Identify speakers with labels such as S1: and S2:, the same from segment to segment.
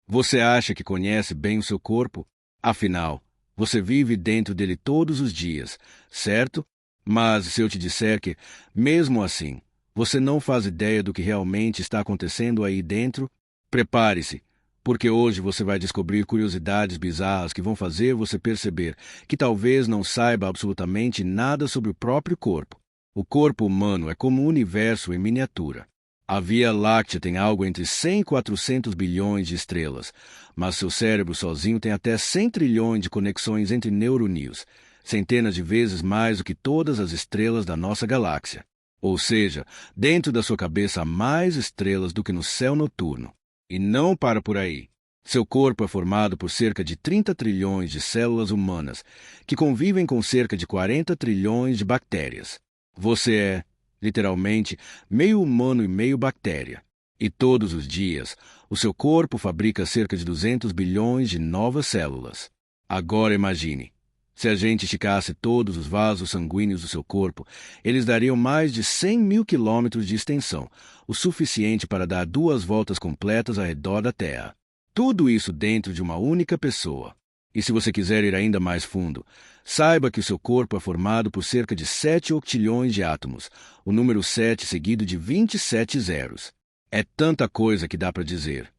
S1: Você acha que conhece bem o seu corpo? Afinal, você vive dentro dele todos os dias, certo? Mas se eu te disser que, mesmo assim, você não faz ideia do que realmente está acontecendo aí dentro, prepare-se, porque hoje você vai descobrir curiosidades bizarras que vão fazer você perceber que talvez não saiba absolutamente nada sobre o próprio corpo. O corpo humano é como um universo em miniatura. A Via Láctea tem algo entre 100 e 400 bilhões de estrelas, mas seu cérebro sozinho tem até 100 trilhões de conexões entre neurônios, centenas de vezes mais do que todas as estrelas da nossa galáxia. Ou seja, dentro da sua cabeça há mais estrelas do que no céu noturno. E não para por aí. Seu corpo é formado por cerca de 30 trilhões de células humanas, que convivem com cerca de 40 trilhões de bactérias. Você é, literalmente, meio humano e meio bactéria. E todos os dias, o seu corpo fabrica cerca de 200 bilhões de novas células. Agora imagine, se a gente esticasse todos os vasos sanguíneos do seu corpo, eles dariam mais de 100 mil quilômetros de extensão, o suficiente para dar 2 voltas completas ao redor da Terra. Tudo isso dentro de uma única pessoa. E se você quiser ir ainda mais fundo, saiba que o seu corpo é formado por cerca de 7 octilhões de átomos, o número 7 seguido de 27 zeros. É tanta coisa que dá para dizer.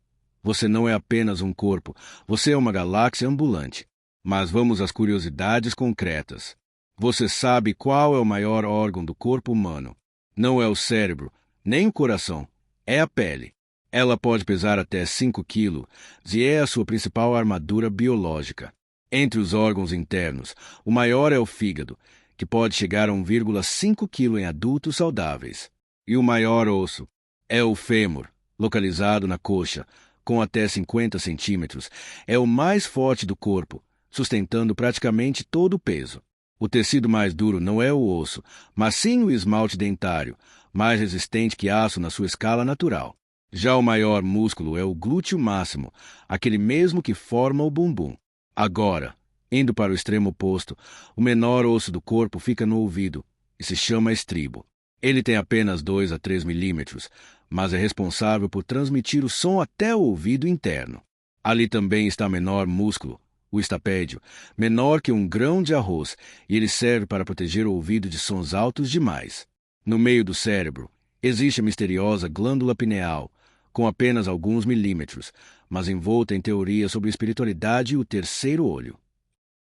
S1: Você não é apenas um corpo, você é uma galáxia ambulante. Mas vamos às curiosidades concretas. Você sabe qual é o maior órgão do corpo humano? Não é o cérebro, nem o coração, é a pele. Ela pode pesar até 5 quilos e é a sua principal armadura biológica. Entre os órgãos internos, o maior é o fígado, que pode chegar a 1,5 kg em adultos saudáveis. E o maior osso é o fêmur, localizado na coxa, com até 50 centímetros. É o mais forte do corpo, sustentando praticamente todo o peso. O tecido mais duro não é o osso, mas sim o esmalte dentário, mais resistente que aço na sua escala natural. Já o maior músculo é o glúteo máximo, aquele mesmo que forma o bumbum. Agora, indo para o extremo oposto, o menor osso do corpo fica no ouvido e se chama estribo. Ele tem apenas 2 a 3 milímetros, mas é responsável por transmitir o som até o ouvido interno. Ali também está o menor músculo, o estapédio, menor que um grão de arroz, e ele serve para proteger o ouvido de sons altos demais. No meio do cérebro, existe a misteriosa glândula pineal, com apenas alguns milímetros, mas envolta em teorias sobre espiritualidade e o terceiro olho.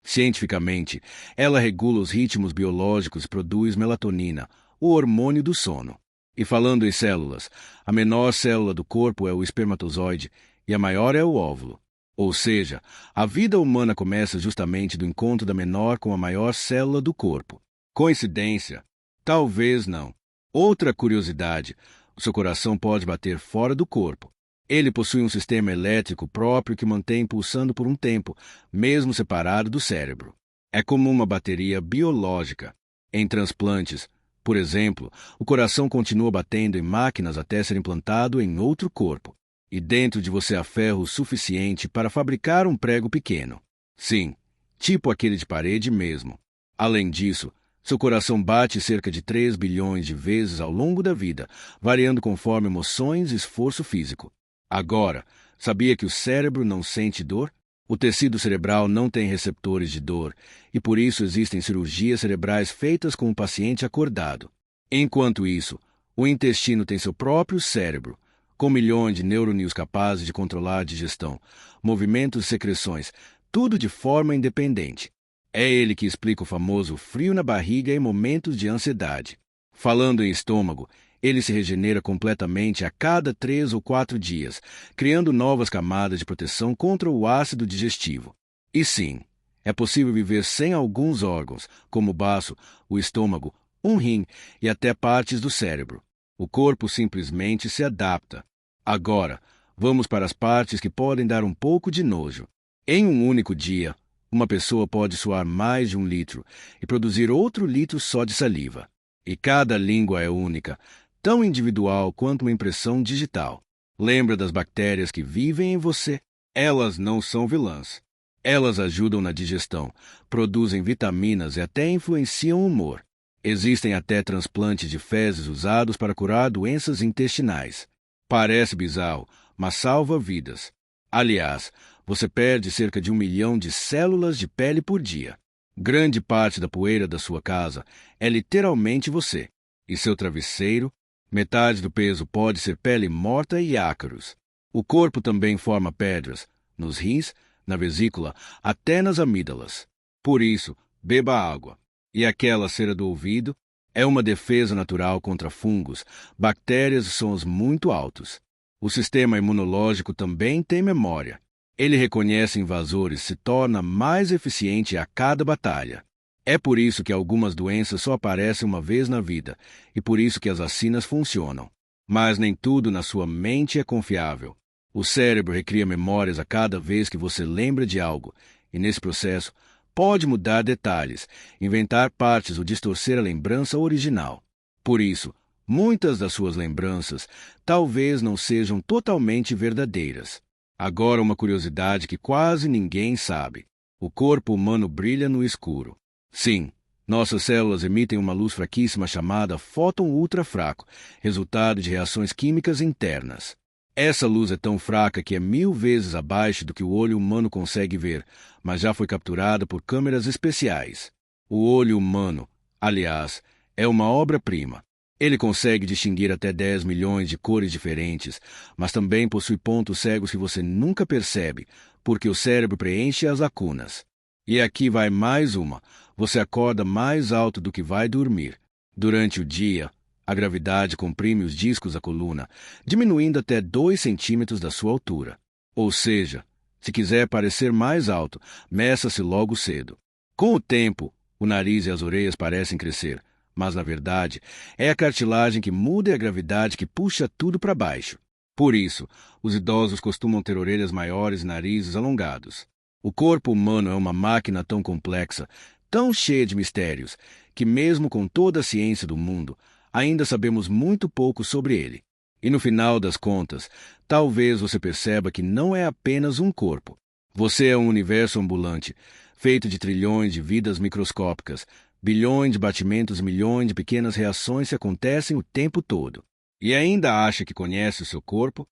S1: Cientificamente, ela regula os ritmos biológicos e produz melatonina, o hormônio do sono. E falando em células, a menor célula do corpo é o espermatozoide e a maior é o óvulo. Ou seja, a vida humana começa justamente do encontro da menor com a maior célula do corpo. Coincidência? Talvez não. Outra curiosidade, o seu coração pode bater fora do corpo. Ele possui um sistema elétrico próprio que mantém pulsando por um tempo, mesmo separado do cérebro. É como uma bateria biológica. Em transplantes, por exemplo, o coração continua batendo em máquinas até ser implantado em outro corpo. E dentro de você há ferro o suficiente para fabricar um prego pequeno. Sim, tipo aquele de parede mesmo. Além disso, seu coração bate cerca de 3 bilhões de vezes ao longo da vida, variando conforme emoções e esforço físico. Agora, sabia que o cérebro não sente dor? O tecido cerebral não tem receptores de dor, e por isso existem cirurgias cerebrais feitas com o paciente acordado. Enquanto isso, o intestino tem seu próprio cérebro, com milhões de neurônios capazes de controlar a digestão, movimentos e secreções, tudo de forma independente. É ele que explica o famoso frio na barriga em momentos de ansiedade. Falando em estômago, ele se regenera completamente a cada 3 ou 4 dias, criando novas camadas de proteção contra o ácido digestivo. E sim, é possível viver sem alguns órgãos, como o baço, o estômago, um rim e até partes do cérebro. O corpo simplesmente se adapta. Agora, vamos para as partes que podem dar um pouco de nojo. Em um único dia, uma pessoa pode suar mais de 1 litro e produzir outro litro só de saliva. E cada língua é única, tão individual quanto uma impressão digital. Lembra das bactérias que vivem em você? Elas não são vilãs. Elas ajudam na digestão, produzem vitaminas e até influenciam o humor. Existem até transplantes de fezes usados para curar doenças intestinais. Parece bizarro, mas salva vidas. Aliás, você perde cerca de 1 milhão de células de pele por dia. Grande parte da poeira da sua casa é literalmente você. E seu travesseiro, metade do peso pode ser pele morta e ácaros. O corpo também forma pedras, nos rins, na vesícula, até nas amígdalas. Por isso, beba água. E aquela cera do ouvido é uma defesa natural contra fungos, bactérias e sons muito altos. O sistema imunológico também tem memória. Ele reconhece invasores e se torna mais eficiente a cada batalha. É por isso que algumas doenças só aparecem uma vez na vida, e por isso que as vacinas funcionam. Mas nem tudo na sua mente é confiável. O cérebro recria memórias a cada vez que você lembra de algo, e nesse processo pode mudar detalhes, inventar partes ou distorcer a lembrança original. Por isso, muitas das suas lembranças talvez não sejam totalmente verdadeiras. Agora, uma curiosidade que quase ninguém sabe. O corpo humano brilha no escuro. Sim, nossas células emitem uma luz fraquíssima chamada fóton ultrafraco, resultado de reações químicas internas. Essa luz é tão fraca que é 1000 vezes abaixo do que o olho humano consegue ver, mas já foi capturada por câmeras especiais. O olho humano, aliás, é uma obra-prima. Ele consegue distinguir até 10 milhões de cores diferentes, mas também possui pontos cegos que você nunca percebe, porque o cérebro preenche as lacunas. E aqui vai mais uma. Você acorda mais alto do que vai dormir. Durante o dia, a gravidade comprime os discos da coluna, diminuindo até 2 centímetros da sua altura. Ou seja, se quiser parecer mais alto, meça-se logo cedo. Com o tempo, o nariz e as orelhas parecem crescer, mas na verdade é a cartilagem que muda e a gravidade que puxa tudo para baixo. Por isso, os idosos costumam ter orelhas maiores e narizes alongados. O corpo humano é uma máquina tão complexa, tão cheia de mistérios, que mesmo com toda a ciência do mundo, ainda sabemos muito pouco sobre ele. E no final das contas, talvez você perceba que não é apenas um corpo. Você é um universo ambulante, feito de trilhões de vidas microscópicas, bilhões de batimentos e milhões de pequenas reações que acontecem o tempo todo. E ainda acha que conhece o seu corpo?